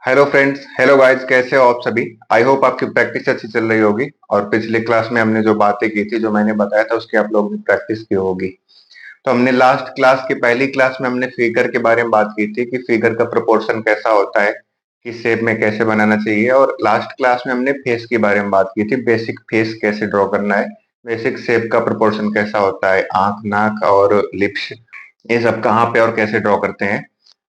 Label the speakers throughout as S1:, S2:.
S1: Hello friends, hello guys, कैसे हो आप सभी। आई होप आपकी प्रैक्टिस अच्छी चल रही होगी और पिछली क्लास में हमने जो बातें की थी, जो मैंने बताया था, उसकी आप लोगों ने प्रैक्टिस की होगी। तो हमने लास्ट क्लास की पहली क्लास में हमने फिगर के बारे में बात की थी कि फिगर का प्रोपोर्शन कैसा होता है, किस शेप में कैसे बनाना चाहिए। और लास्ट क्लास में हमने फेस के बारे में बात की थी, बेसिक फेस कैसे ड्रॉ करना है, बेसिक शेप का प्रोपोर्शन कैसा होता है, आंख, नाक और लिप्स, ये सब कहाँ पे और कैसे ड्रॉ करते हैं,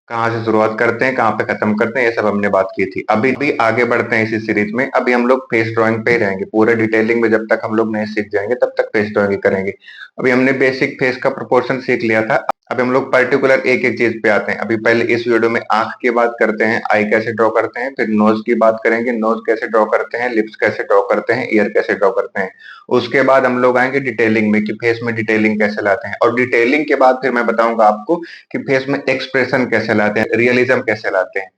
S1: कहाँ से शुरुआत करते हैं, कहाँ पे खत्म करते हैं, ये सब हमने बात की थी। अभी भी आगे बढ़ते हैं इसी सीरीज में। अभी हम लोग फेस ड्राइंग पे ही रहेंगे पूरे डिटेलिंग में। जब तक हम लोग नहीं सीख जाएंगे तब तक फेस ड्राइंग ही करेंगे। अभी हमने बेसिक फेस का प्रोपोर्शन सीख लिया था। अभी हम लोग पर्टिकुलर एक एक चीज पे आते हैं। अभी पहले इस वीडियो में आंख की बात करते हैं, आई कैसे ड्रॉ करते हैं, फिर नोज की बात करेंगे, नोज कैसे ड्रॉ करते हैं, लिप्स कैसे ड्रॉ करते हैं, ईयर कैसे ड्रॉ करते हैं। उसके बाद हम लोग आएंगे डिटेलिंग में कि फेस में डिटेलिंग कैसे लाते हैं। और डिटेलिंग के बाद फिर मैं बताऊंगा आपको कि फेस में एक्सप्रेशन कैसे लाते हैं, रियलिज्म कैसे लाते हैं।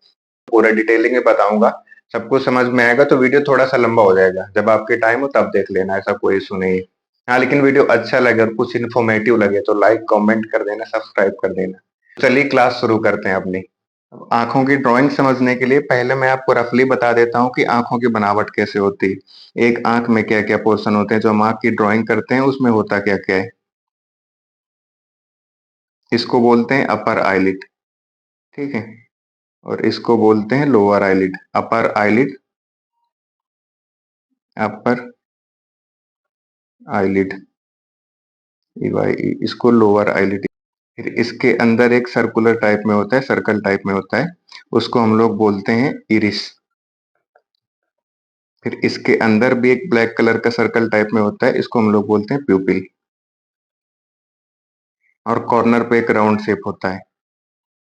S1: पूरा डिटेलिंग में बताऊंगा। सब कुछ समझ में आएगा तो वीडियो थोड़ा सा लंबा हो जाएगा। जब आपके टाइम हो तब देख लेना, ऐसा कोई इशू नहीं है। हाँ, लेकिन वीडियो अच्छा लगे और कुछ इन्फॉर्मेटिव लगे तो लाइक कमेंट कर देना, सब्सक्राइब कर देना। चलिए क्लास शुरू करते हैं अपनी। अब आंखों की ड्राइंग समझने के लिए पहले मैं आपको रफली बता देता हूँ कि आंखों की बनावट कैसे होती है, एक आंख में क्या क्या पोर्शन होते हैं। जो हम आंख की ड्राइंग करते हैं उसमें होता क्या क्या है। इसको बोलते हैं अपर आईलिड, ठीक है। और इसको बोलते हैं lower eyelid. Upper eyelid, upper eyelid, इसको लोअर आईलिड। फिर इसके अंदर एक सर्कुलर टाइप में होता है, सर्कल टाइप में होता है, उसको हम लोग बोलते हैं इरिस। फिर इसके अंदर भी एक ब्लैक कलर का सर्कल टाइप में होता है, इसको हम लोग बोलते हैं प्यूपिल। और कॉर्नर पे एक राउंड शेप होता है।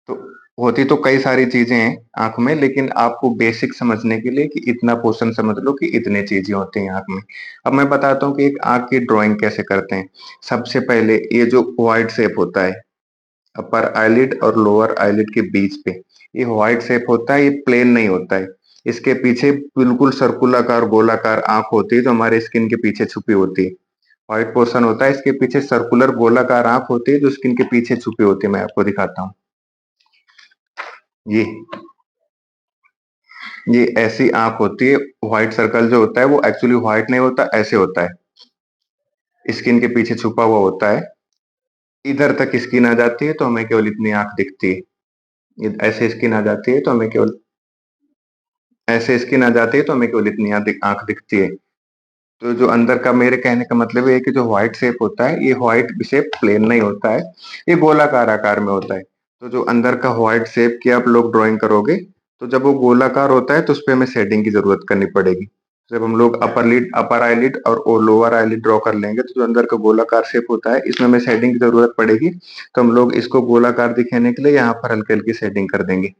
S1: तो होती तो कई सारी चीजें हैं आंख में, लेकिन आपको बेसिक समझने के लिए कि इतना पोर्शन समझ लो कि इतने चीजें होती हैं आंख में। अब मैं बताता हूँ कि एक आंख की ड्राइंग कैसे करते हैं। सबसे पहले ये जो व्हाइट शेप होता है अपर आईलिड और लोअर आईलिड के बीच पे, ये व्हाइट शेप होता है, ये प्लेन नहीं होता है। इसके पीछे बिल्कुल सर्कुलाकार गोलाकार आंख होती है जो हमारे स्किन के पीछे छुपी होती है। व्हाइट पोर्शन होता है, इसके पीछे सर्कुलर गोलाकार आंख होती है जो स्किन के पीछे छुपी होती है। मैं आपको दिखाता हूँ। ये ऐसी आंख होती है। व्हाइट सर्कल जो होता है वो एक्चुअली व्हाइट नहीं होता, ऐसे होता है, स्किन के पीछे छुपा हुआ होता है। इधर तक स्किन आ जाती है तो हमें केवल इतनी आंख दिखती है। ऐसे स्किन आ जाती है तो हमें केवल ऐसे स्किन आ जाती है तो हमें केवल इतनी आंख दिखती है। तो जो अंदर का, मेरे कहने का मतलब है कि जो व्हाइट शेप होता है, ये व्हाइट शेप प्लेन नहीं होता है, ये गोलाकार आकार में होता है। तो जो अंदर का व्हाइट शेप की आप लोग ड्राइंग करोगे, तो जब वो गोलाकार होता है तो उस पे हमें शेडिंग की जरूरत करनी पड़ेगी। जब हम लोग अपर आईलिड और लोअर आईलिड ड्रॉ कर लेंगे तो जो अंदर का गोलाकार शेप होता है इसमें हमें शेडिंग की जरूरत पड़ेगी। तो हम लोग इसको गोलाकार दिखाने के लिए यहाँ पर हल्की हल्की शेडिंग कर देंगे।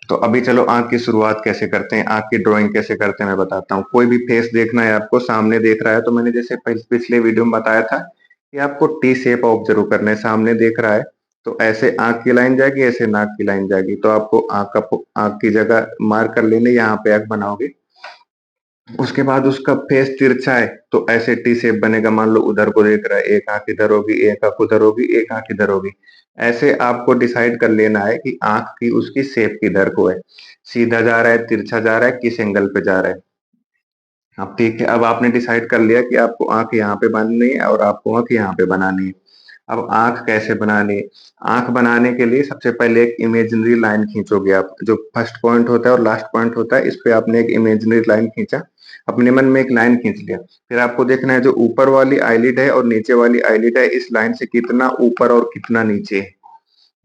S1: तो अभी चलो आंख की शुरुआत कैसे करते हैं, आंख की ड्राइंग कैसे करते हैं मैं बताता हूँ। कोई भी फेस देखना है आपको, सामने देख रहा है तो मैंने जैसे पिछले वीडियो में बताया था कि आपको टी शेप ऑब्जर्व करना है। सामने देख रहा है तो ऐसे आंख की लाइन जाएगी, ऐसे नाक की लाइन जाएगी। तो आपको आंख की जगह मार्क कर लेने, यहाँ पे आंख बनाओगे। उसके बाद उसका फेस तिरछा है तो ऐसे टी शेप बनेगा। मान लो उधर को देख रहा है, एक आंख इधर होगी, एक आंख उधर होगी, एक आंख इधर होगी। ऐसे आपको डिसाइड कर लेना है कि आंख की उसकी शेप किधर को है, सीधा जा रहा है, तिरछा जा रहा है, किस एंगल पे जा रहा है। अब ठीक है, अब आपने डिसाइड कर लिया कि आपको आंख यहाँ पे बनानी है और आपको आंख यहाँ पे बनानी है। अब आंख कैसे बनानी है। आंख बनाने के लिए सबसे पहले एक इमेजिनरी लाइन खींचोगे आप। जो फर्स्ट पॉइंट होता है और लास्ट पॉइंट होता है, इस पे आपने एक इमेजिनरी लाइन खींचा, अपने मन में एक लाइन खींच लिया। फिर आपको देखना है जो ऊपर वाली आईलिड है और नीचे वाली आईलिड है, इस लाइन से कितना ऊपर और कितना नीचे है।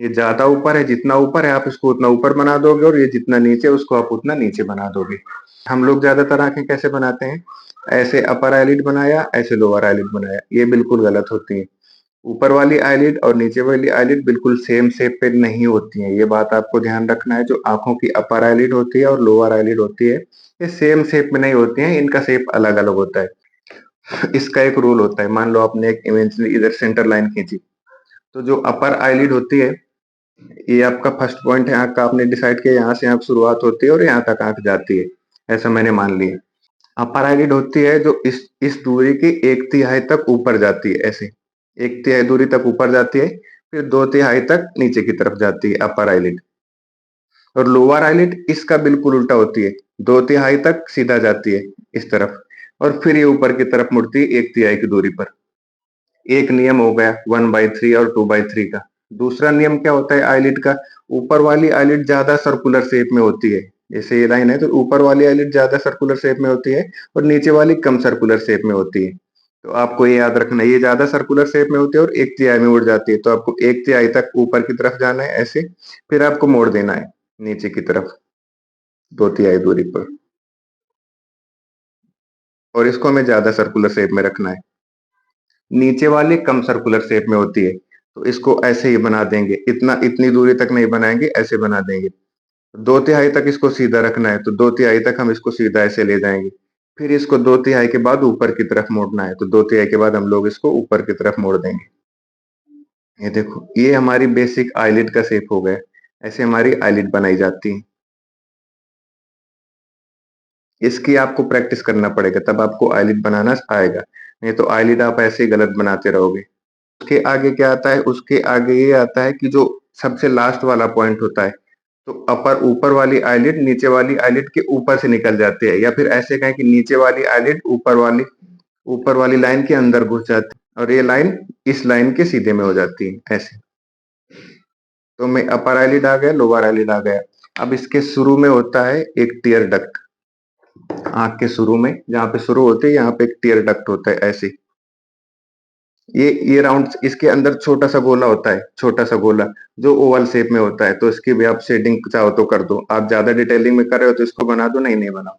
S1: ये ज्यादा ऊपर है, जितना ऊपर है आप इसको उतना ऊपर बना दोगे, और ये जितना नीचे है उसको आप उतना नीचे बना दोगे। हम लोग ज्यादातर आंखें कैसे बनाते हैं, ऐसे अपर आईलिड बनाया, ऐसे लोअर आईलिड बनाया, ये बिल्कुल गलत होती है। ऊपर वाली आईलिड और नीचे वाली आईलिड बिल्कुल सेम शेप पे नहीं होती है, ये बात आपको ध्यान रखना है। जो आंखों की अपर आईलिड होती है और लोअर आईलिड होती है, ये सेम शेप में नहीं होती है, इनका शेप अलग अलग होता है। इसका एक रूल होता है। मान लो आपने एक इमेजिनरी इधर सेंटर लाइन खींची, तो जो अपर आईलिड होती है, ये आपका फर्स्ट पॉइंट है आंख का, आपने डिसाइड किया यहाँ से आंख शुरुआत होती है और यहाँ तक आंख जाती है, ऐसा मैंने मान लिया। अपर आईलिड होती है जो इस दूरी की एक तिहाई तक ऊपर जाती है, ऐसे एक तिहाई दूरी तक ऊपर जाती है, फिर दो तिहाई तक नीचे की तरफ जाती है अपर आईलिड। और लोअर आईलिड इसका बिल्कुल उल्टा होती है, 2/3 तक सीधा जाती है इस तरफ, और फिर ये ऊपर की तरफ मुड़ती है 1/3 की दूरी पर। एक नियम हो गया 1/3 और 2/3 का। दूसरा नियम क्या होता है आईलिड का? ऊपर वाली आईलिड ज्यादा सर्कुलर शेप में होती है। जैसे ये लाइन है तो ऊपर वाली आईलिड ज्यादा सर्कुलर शेप में होती है और नीचे वाली कम सर्कुलर शेप में होती है। तो आपको ये याद रखना है, ये ज्यादा सर्कुलर शेप में होती है और 1/3 में उड़ जाती है, तो आपको 1/3 तक ऊपर की तरफ जाना है ऐसे, फिर आपको मोड़ देना है नीचे की तरफ 2/3 दूरी पर, और इसको हमें ज्यादा सर्कुलर शेप में रखना है। नीचे वाली कम सर्कुलर शेप में होती है, तो इसको ऐसे ही बना देंगे, इतना इतनी दूरी तक नहीं बनाएंगे, ऐसे बना देंगे। 2/3 तक इसको सीधा रखना है, तो 2/3 तक हम इसको सीधा ऐसे ले जाएंगे। फिर इसको 2/3 के बाद ऊपर की तरफ मोड़ना है, तो 2/3 के बाद हम लोग इसको ऊपर की तरफ मोड़ देंगे। ये देखो, ये हमारी बेसिक आईलिड का शेप हो गया। ऐसे हमारी आईलिड बनाई जाती है। इसकी आपको प्रैक्टिस करना पड़ेगा, तब आपको आईलिड बनाना आएगा, नहीं तो आईलिड आप ऐसे ही गलत बनाते रहोगे। उसके आगे क्या आता है? उसके आगे ये आता है कि जो सबसे लास्ट वाला पॉइंट होता है, तो अपर ऊपर वाली आईलिड नीचे वाली आईलिड के ऊपर से निकल जाती है, या फिर ऐसे कहें कि नीचे वाली आईलिड ऊपर वाली लाइन के अंदर घुस जाती है और ये लाइन इस लाइन के सीधे में हो जाती है ऐसे। तो मैं अपर आईलिड आ गया, लोअर आईलिड आ गया। अब इसके शुरू में होता है एक टीयर डक्ट। आंख के शुरू में जहां पे शुरू होती है, यहाँ पे एक टीयर डक्ट होता है ऐसे। ये राउंड, इसके अंदर छोटा सा गोला होता है, छोटा सा गोला जो ओवल शेप में होता है, तो इसकी भी आप शेडिंग चाहो तो कर दो। आप ज्यादा डिटेलिंग में कर रहे हो तो इसको बना दो, नहीं नहीं बनाओ।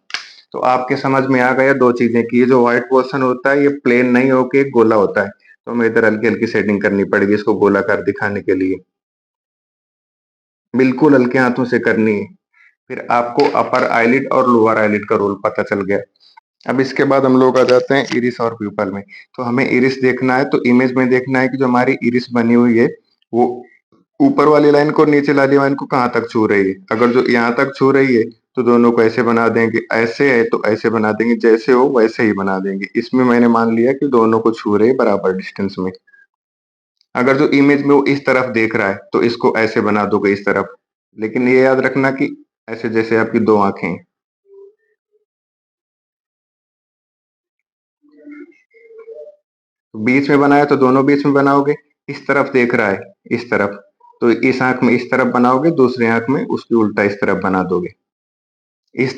S1: तो आपके समझ में आ गया दो चीजें कि ये जो व्हाइट पोर्शन होता है ये प्लेन नहीं होके एक गोला होता है, तो हमें इधर हल्की हल्की शेडिंग करनी पड़ेगी इसको गोलाकार दिखाने के लिए। बिल्कुल हल्के हाथों से करनी है। फिर आपको अपर आईलिड और लोअर आईलिड का रोल पता चल गया। अब इसके बाद हम लोग आ जाते हैं इरिस और प्यूपल में। तो हमें इरिस देखना है, तो इमेज में देखना है कि जो हमारी इरिस बनी हुई है वो ऊपर वाली लाइन को नीचे वाली लाइन को कहाँ तक छू रही है। अगर जो यहाँ तक छू रही है तो दोनों को ऐसे बना देंगे, ऐसे है तो ऐसे बना देंगे, जैसे हो वैसे ही बना देंगे। इसमें मैंने मान लिया कि दोनों को छू रहे हैं बराबर डिस्टेंस में। अगर जो इमेज में वो इस तरफ देख रहा है तो इसको ऐसे बना दोगे इस तरफ, लेकिन ये याद रखना कि ऐसे जैसे आपकी दो आंखें हैं। बीच में बनाया तो दोनों बीच में बनाओगे। इस तरफ देख रहा है इस तरफ, तो इस आंख में इस तरफ बनाओगे, दूसरी आंख में उसकी उल्टा इस तरफ बना दोगे। इस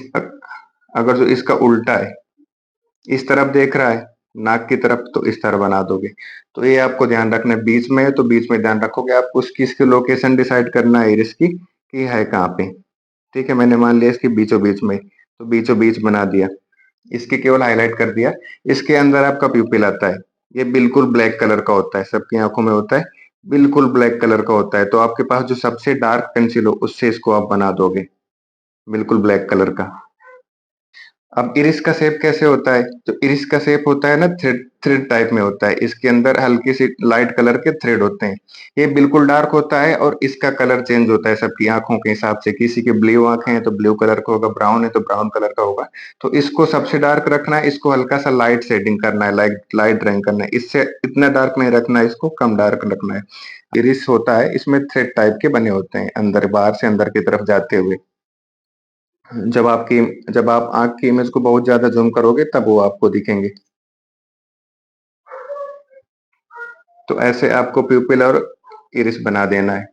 S1: अगर जो इसका उल्टा है, इस तरफ देख रहा है नाक की तरफ, तो इस तरह बना दोगे। तो ये आपको ध्यान रखना है, बीच में है तो बीच में ध्यान रखोगे। आपको उसकी इसकी लोकेशन डिसाइड करना है इरिस की कि है कहाँ पे। ठीक है, मैंने मान लिया इसके बीचों बीच में, तो बीचों बीच बना दिया, इसके केवल हाईलाइट कर दिया। इसके अंदर आपका प्यूपिल आता है, ये बिल्कुल ब्लैक कलर का होता है, सबकी आंखों में होता है, बिल्कुल ब्लैक कलर का होता है। तो आपके पास जो सबसे डार्क पेंसिल हो उससे इसको आप बना दोगे, बिल्कुल ब्लैक कलर का। अब इरिस का शेप कैसे होता है? तो इरिस का शेप होता है ना थ्रेड, थ्रेड टाइप में होता है। इसके अंदर हल्की सी लाइट कलर के थ्रेड होते हैं। ये बिल्कुल डार्क होता है और इसका कलर चेंज होता है सबकी आंखों के हिसाब से। किसी के ब्लू आंखें हैं तो ब्लू कलर का होगा, ब्राउन है तो ब्राउन कलर का होगा। तो इसको सबसे डार्क रखना है, इसको हल्का सा लाइट शेडिंग करना है, लाइट लाइट ड्राइंग करना है। इससे इतना डार्क नहीं रखना है, इसको कम डार्क रखना है। इरिस होता है, इसमें थ्रेड टाइप के बने होते हैं अंदर, बाहर से अंदर की तरफ जाते हुए। जब आप आंख की इमेज को बहुत ज्यादा जूम करोगे तब वो आपको दिखेंगे। तो ऐसे आपको प्यूपिल और इरिस बना देना है।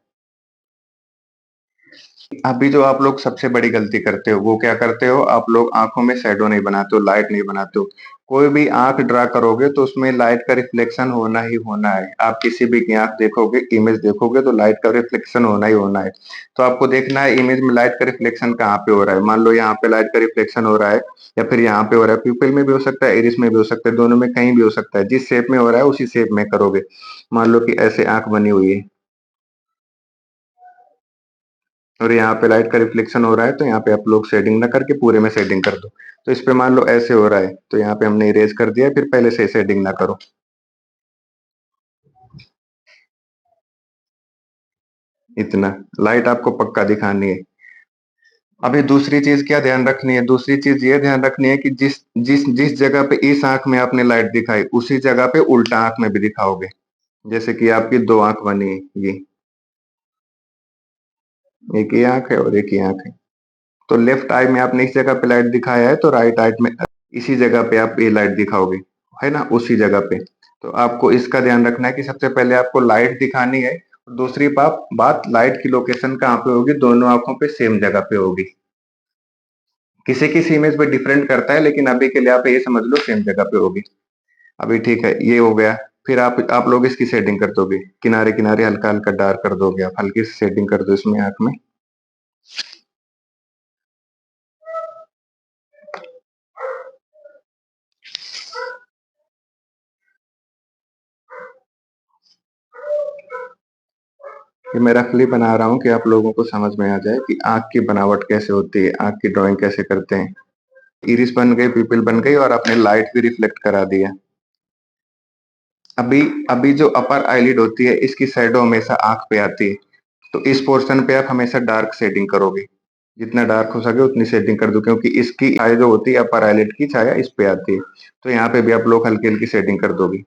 S1: अभी जो आप लोग सबसे बड़ी गलती करते हो वो क्या करते हो? आप लोग आंखों में शैडो नहीं बनाते हो, लाइट नहीं बनाते हो। कोई भी आंख ड्रा करोगे तो उसमें लाइट का रिफ्लेक्शन होना ही होना है। आप किसी भी की आंख देखोगे, इमेज देखोगे, तो लाइट का रिफ्लेक्शन होना ही होना है। तो आपको देखना है इमेज में लाइट का रिफ्लेक्शन कहाँ पे हो रहा है। मान लो यहाँ पे लाइट का रिफ्लेक्शन हो रहा है, या फिर यहाँ पे हो रहा है। प्यूपिल में भी हो सकता है, इरिस में भी हो सकता है, दोनों में कहीं भी हो सकता है। जिस शेप में हो रहा है उसी शेप में करोगे। मान लो कि ऐसे आंख बनी हुई है और यहाँ पे लाइट का रिफ्लेक्शन हो रहा है, तो यहाँ पे आप लोग शेडिंग ना करके पूरे में शेडिंग कर दो। तो इस पे मान लो ऐसे हो रहा है, तो यहाँ पे हमने इरेज कर दिया, फिर पहले से शेडिंग ना करो। इतना लाइट आपको पक्का दिखानी है। अभी दूसरी चीज क्या ध्यान रखनी है? दूसरी चीज ये ध्यान रखनी है कि जिस जिस जिस जगह पे इस आंख में आपने लाइट दिखाई, उसी जगह पे उल्टा आंख में भी दिखाओगे। जैसे कि आपकी दो आंख बनी है ये, एक ये आंख है और एक ये आंख है। तो लेफ्ट आई में आपने इस जगह पे लाइट दिखाया है, तो राइट आई में इसी जगह पे आप ये लाइट दिखाओगे, है ना, उसी जगह पे। तो आपको इसका ध्यान रखना है कि सबसे पहले आपको लाइट दिखानी है। दूसरी बात लाइट की लोकेशन कहाँ पे होगी, दोनों आंखों पे सेम जगह पे होगी। किसी किसी इमेज पे डिफरेंट करता है, लेकिन अभी के लिए आप ये समझ लो सेम जगह पे होगी। अभी ठीक है, ये हो गया। फिर आप लोग इसकी सेटिंग कर दोगे, किनारे किनारे हल्का हल्का डार्क कर दोगे, आप हल्की सी सेटिंग कर दो इसमें आंख में। ये मैं रफली बना रहा हूँ कि आप लोगों को समझ में आ जाए कि आंख की बनावट कैसे होती है, आंख की ड्राइंग कैसे करते हैं। इरिस बन गई, पिपिल बन गई, और आपने लाइट भी रिफ्लेक्ट करा दिया। अभी अभी जो अपर आईलिड होती है, इसकी शैडो हमेशा आंख पे आती है। तो इस पोर्शन पे आप हमेशा डार्क सेटिंग करोगे, जितना डार्क हो सके उतनी सेटिंग कर दो, क्योंकि इसकी छाया जो होती है, अपर आईलिड की छाया इस पे आती है। तो यहाँ पे भी आप लोग हल्की हल्की सेटिंग कर दोगे।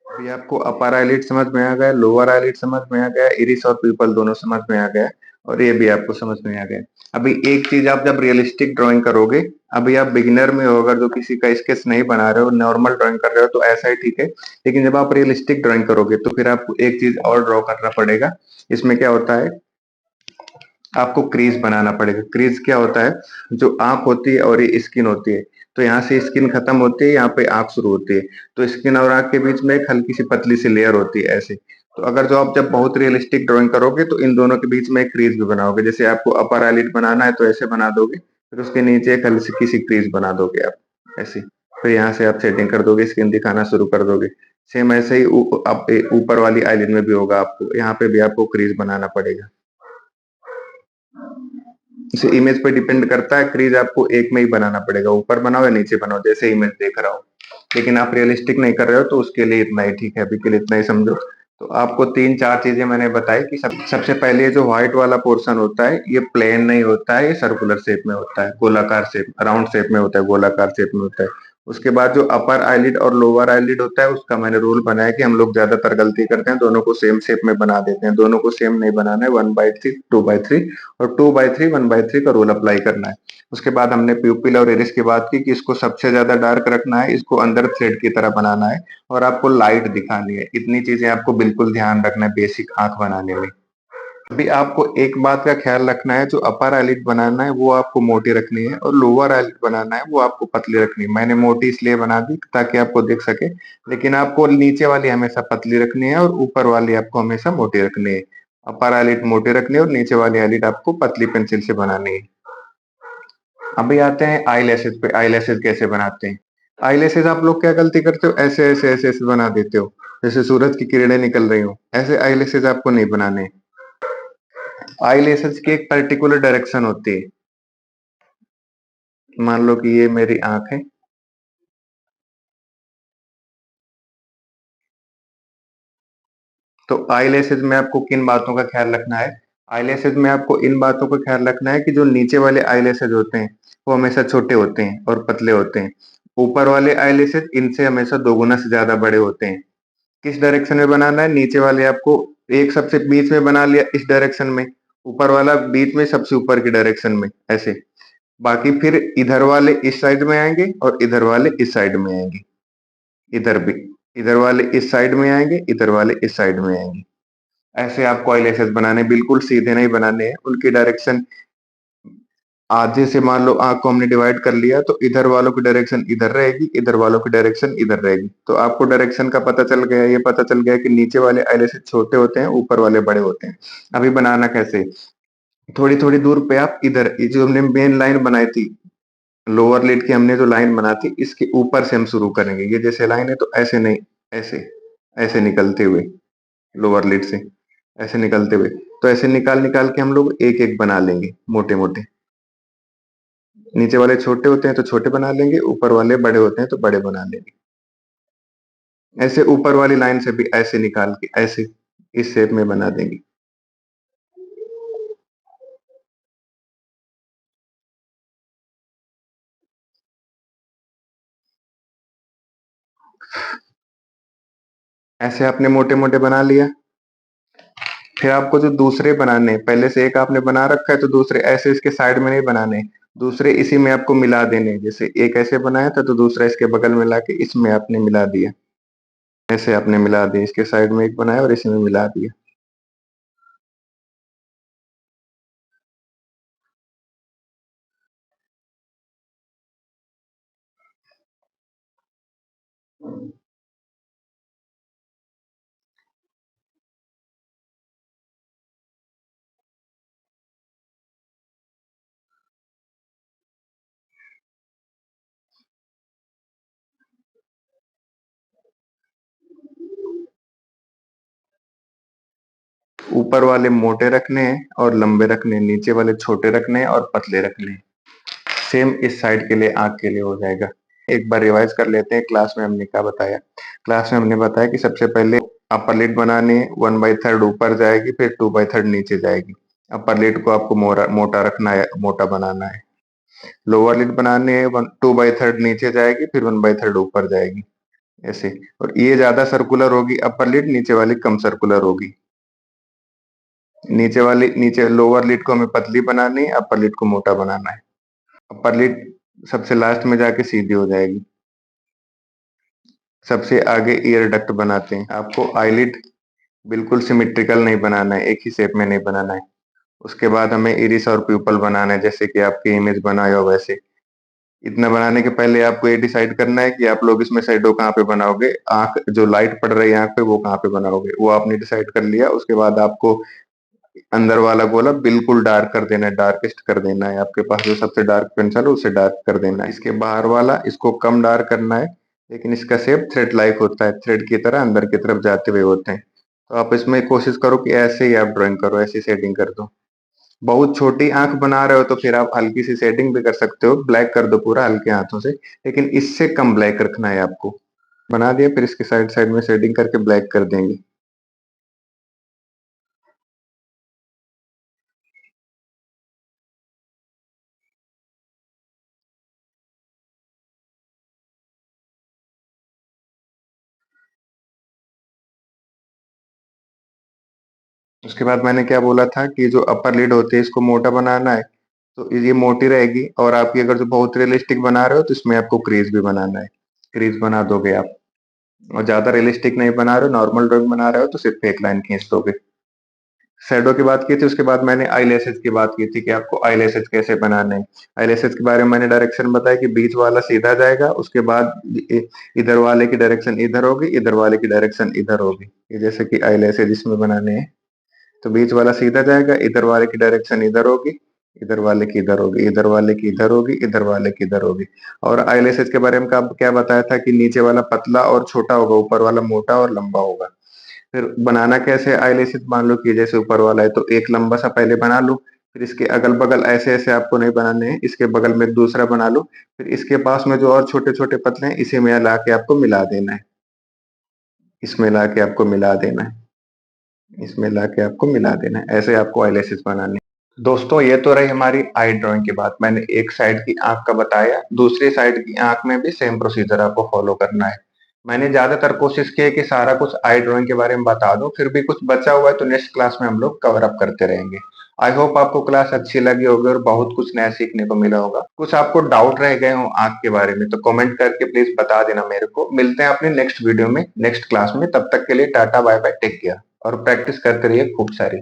S1: अभी आपको अपर आईलिड समझ में आ गया, लोअर आईलिड समझ में आ गया, इरिस और पीपल दोनों समझ में आ गया, और ये भी आपको समझ में आ गया। अभी एक चीज, आप जब रियलिस्टिक ड्राइंग करोगे, अभी आप बिगिनर में हो, अगर जो किसी का स्केच नहीं बना रहे हो, नॉर्मल ड्राइंग कर रहे हो, तो ऐसा ही ठीक है। लेकिन जब आप रियलिस्टिक ड्राइंग करोगे, तो फिर आपको एक चीज और ड्रॉ करना पड़ेगा। इसमें क्या होता है, आपको क्रीज बनाना पड़ेगा। क्रीज क्या होता है, जो आंख होती है और ये स्किन होती है, तो यहाँ से स्किन खत्म होती है, यहाँ पे आंख शुरू होती है। तो स्किन और आंख के बीच में एक हल्की सी पतली सी लेयर होती है ऐसे। तो अगर जो आप जब बहुत रियलिस्टिक ड्राइंग करोगे, तो इन दोनों के बीच में एक क्रीज भी बनाओगे। जैसे आपको अपर आईलिड बनाना है, तो ऐसे बना दोगे, फिर उसके नीचे एक हल्की सी क्रीज बना दोगे आप ऐसे। फिर यहाँ से आप सेटिंग कर दोगे, स्किन दिखाना शुरू कर दोगे। सेम ऐसे ही आप ऊपर वाली आईलिड में भी होगा, आपको यहाँ पे भी आपको क्रीज बनाना पड़ेगा। इसे इमेज पे डिपेंड करता है, क्रीज आपको एक में ही बनाना पड़ेगा, ऊपर बनाओ या नीचे बनाओ, जैसे इमेज देख रहा हो। लेकिन आप रियलिस्टिक नहीं कर रहे हो, तो उसके लिए इतना ही ठीक है, अभी के लिए इतना ही समझो। तो आपको तीन चार चीजें मैंने बताई कि सबसे पहले ये जो व्हाइट वाला पोर्शन होता है, ये प्लेन नहीं होता है, ये सर्कुलर शेप में होता है, गोलाकार शेप, राउंड शेप में होता है, गोलाकार शेप में होता है। उसके बाद जो अपर आईलिड और लोअर आईलिड होता है, उसका मैंने रूल बनाया कि हम लोग ज्यादातर गलती करते हैं, दोनों को सेम शेप में बना देते हैं। दोनों को सेम नहीं बनाना है, 1/3, 2/3, और 2/3, 1/3 का रूल अप्लाई करना है। उसके बाद हमने प्यूपिल और इरिस की बात की कि इसको सबसे ज्यादा डार्क रखना है, इसको अंदर थ्रेड की तरह बनाना है, और आपको लाइट दिखानी है। इतनी चीजें आपको बिल्कुल ध्यान रखना है बेसिक आंख बनाने में। अभी आपको एक बात का ख्याल रखना है, जो अपर आईलिड बनाना है वो आपको मोटी रखनी है, और लोअर आईलिड बनाना है वो आपको पतली रखनी है। मैंने मोटी इसलिए बना दी ताकि आपको दिख सके, लेकिन आपको नीचे वाली हमेशा पतली रखनी है, और ऊपर वाली आपको हमेशा मोटी रखनी है। अपर आईलिड मोटी रखनी है, और नीचे वाली आईलिड आपको पतली पेंसिल से बनानी है। अभी आते हैं आई लैशेज पे। आई लैशेज कैसे बनाते हैं। आई लैशेज आप लोग क्या गलती करते हो, ऐसे ऐसे ऐसे ऐसे बना देते हो, जैसे सूरज की किरणें निकल रही हो। ऐसे आई लैशेज आपको नहीं बनाने। आई लैशेज की एक पर्टिकुलर डायरेक्शन होती है। मान लो कि ये मेरी आंख है, तो आई लैशेज में आपको किन बातों का ख्याल रखना है। आई लैशेज में आपको इन बातों का ख्याल रखना है कि जो नीचे वाले आई लैशेज होते हैं, वो हमेशा छोटे होते हैं और पतले होते हैं। ऊपर वाले आई लैशेज इनसे हमेशा दोगुना से ज्यादा बड़े होते हैं। किस डायरेक्शन में बनाना है, नीचे वाले आपको एक सबसे बीच में बना लिया इस डायरेक्शन में, ऊपर वाला बीच में सबसे ऊपर की डायरेक्शन में ऐसे। बाकी फिर इधर वाले इस साइड में आएंगे, और इधर वाले इस साइड में आएंगे। इधर भी, इधर वाले इस साइड में आएंगे, इधर वाले इस साइड में आएंगे। ऐसे आपको आईलैशेस बनाने, बिल्कुल सीधे नहीं बनाने हैं। उनकी डायरेक्शन आधे से, मान लो आंख को हमने डिवाइड कर लिया, तो इधर वालों की डायरेक्शन इधर रहेगी, इधर वालों की डायरेक्शन इधर रहेगी। तो आपको डायरेक्शन का पता चल गया, ये पता चल गया कि नीचे वाले आईलैशेस छोटे होते हैं, ऊपर वाले बड़े होते हैं। अभी बनाना कैसे, थोड़ी थोड़ी दूर पे आप इधर, ये जो हमने मेन लाइन बनाई थी, लोअर लिड की हमने जो लाइन बना थी, इसके ऊपर से हम शुरू करेंगे। ये जैसे लाइन है, तो ऐसे नहीं, ऐसे, ऐसे निकलते हुए, लोअर लिड से ऐसे निकलते हुए। तो ऐसे निकाल निकाल के हम लोग एक एक बना लेंगे, मोटे मोटे। नीचे वाले छोटे होते हैं तो छोटे बना लेंगे, ऊपर वाले बड़े होते हैं तो बड़े बना लेंगे। ऐसे ऊपर वाली लाइन से भी ऐसे निकाल के ऐसे इस शेप में बना देंगे। ऐसे आपने मोटे मोटे बना लिया। फिर आपको जो दूसरे बनाने हैं, पहले से एक आपने बना रखा है तो दूसरे ऐसे इसके साइड में नहीं बनाने, दूसरे इसी में आपको मिला देने। जैसे एक ऐसे बनाया था तो दूसरा इसके बगल में लाके इसमें आपने मिला दिया। ऐसे आपने मिला दिया, इसके साइड में एक बनाया और इसी में मिला दिया। ऊपर वाले मोटे रखने हैं और लंबे रखने हैं, नीचे वाले छोटे रखने हैं और पतले रखने हैं। सेम इस साइड के लिए, आंख के लिए हो जाएगा। एक बार रिवाइज कर लेते हैं, क्लास में हमने क्या बताया। क्लास में हमने बताया कि सबसे पहले अपर लिड बनानी है, 1/3 ऊपर जाएगी, फिर 2/3 नीचे जाएगी। अपर लिड को आपको मोटा रखना है, मोटा बनाना है। लोअर लिड बनानी है, 2/3 नीचे जाएगी, फिर 1/3 ऊपर जाएगी, ऐसे। और ये ज्यादा सर्कुलर होगी अपर लिड, नीचे वाली कम सर्कुलर होगी। नीचे लोअर लिड को हमें पतली बनानी है, अपर लिड को मोटा बनाना है। अपर लिड सबसे लास्ट में जाके सीधी हो जाएगी। सबसे आगे ईयर डक्ट बनाते हैं। आपको आईलिड बिल्कुल सिमेट्रिकल नहीं बनाना है, एक ही शेप में नहीं बनाना है। उसके बाद हमें इरिस और प्यूपल बनाना है, जैसे कि आपकी इमेज बनाए हो वैसे। इतना बनाने के पहले आपको ये डिसाइड करना है कि आप लोग इसमें शैडो कहाँ पे बनाओगे, आंख जो लाइट पड़ रही है आंख पे वो कहाँ पे बनाओगे, वो आपने डिसाइड कर लिया। उसके बाद आपको अंदर वाला गोला बिल्कुल डार्क कर देना है, डार्केस्ट कर देना है। आपके पास जो सबसे डार्क पेंसिल है उसे डार्क कर देना है। इसके बाहर वाला इसको कम डार्क करना है, लेकिन इसका शेप थ्रेड लाइक होता है, थ्रेड की तरह अंदर की तरफ जाते हुए होते हैं। तो आप इसमें कोशिश करो कि ऐसे ही आप ड्राइंग करो, ऐसी शेडिंग कर दो। बहुत छोटी आंख बना रहे हो तो फिर आप हल्की सी शेडिंग भी कर सकते हो, ब्लैक कर दो पूरा हल्के हाथों से, लेकिन इससे कम ब्लैक रखना है आपको। बना दिया, फिर इसके साइड साइड में शेडिंग करके ब्लैक कर देंगे। उसके बाद मैंने क्या बोला था कि जो अपर लिड होती है इसको मोटा बनाना है, तो ये मोटी रहेगी। और आपकी अगर जो बहुत रियलिस्टिक बना रहे हो तो इसमें आपको क्रीज भी बनाना है, क्रीज बना दोगे आप। और ज्यादा रियलिस्टिक नहीं बना रहे हो, नॉर्मल ड्राइंग बना रहे हो तो सिर्फ एक लाइन खींच दोगे। शैडो की बात की थी, उसके बाद मैंने आई लैशेज की बात की थी कि आपको आई लैशेज कैसे बनाने हैं। आई लैशेज के बारे में मैंने डायरेक्शन बताया कि बीच वाला सीधा जाएगा, उसके बाद इधर वाले की डायरेक्शन इधर होगी, इधर वाले की डायरेक्शन इधर होगी। ये जैसे कि आई लैशेज इसमें बनाने हैं, तो बीच वाला सीधा जाएगा, इधर वाले की डायरेक्शन इधर होगी, इधर वाले की इधर होगी, इधर वाले की इधर होगी, इधर वाले की इधर होगी। और आईलैशेस के बारे में क्या बताया था कि नीचे वाला पतला और छोटा होगा, ऊपर वाला मोटा और लंबा होगा। फिर बनाना कैसे आईलैशेस, मान लो कि जैसे ऊपर वाला है तो एक लंबा सा पहले बना लो, फिर इसके अगल बगल ऐसे ऐसे आपको नहीं बनाने हैं, इसके बगल में एक दूसरा बना लो, फिर इसके पास में जो और छोटे छोटे पतले हैं इसे में ला के आपको मिला देना है, इसमें ला के आपको मिला देना है, इसमें ला के आपको मिला देना है। ऐसे आपको आईलैशेस बनाने हैं। दोस्तों ये तो रही हमारी आई ड्राइंग की बात। मैंने एक साइड की आंख का बताया, दूसरी साइड की आंख में भी सेम प्रोसीजर आपको फॉलो करना है। मैंने ज्यादातर कोशिश की है कि सारा कुछ आई ड्राइंग के बारे में बता दूं, फिर भी कुछ बचा हुआ है तो नेक्स्ट क्लास में हम लोग कवर अप करते रहेंगे। आई होप आपको क्लास अच्छी लगी होगी और बहुत कुछ नया सीखने को मिला होगा। कुछ आपको डाउट रह गए हो आंख के बारे में तो कमेंट करके प्लीज बता देना मेरे को। मिलते हैं अपने नेक्स्ट वीडियो में, नेक्स्ट क्लास में। तब तक के लिए tata bye bye, take care और प्रैक्टिस करते रहिए खूब सारी।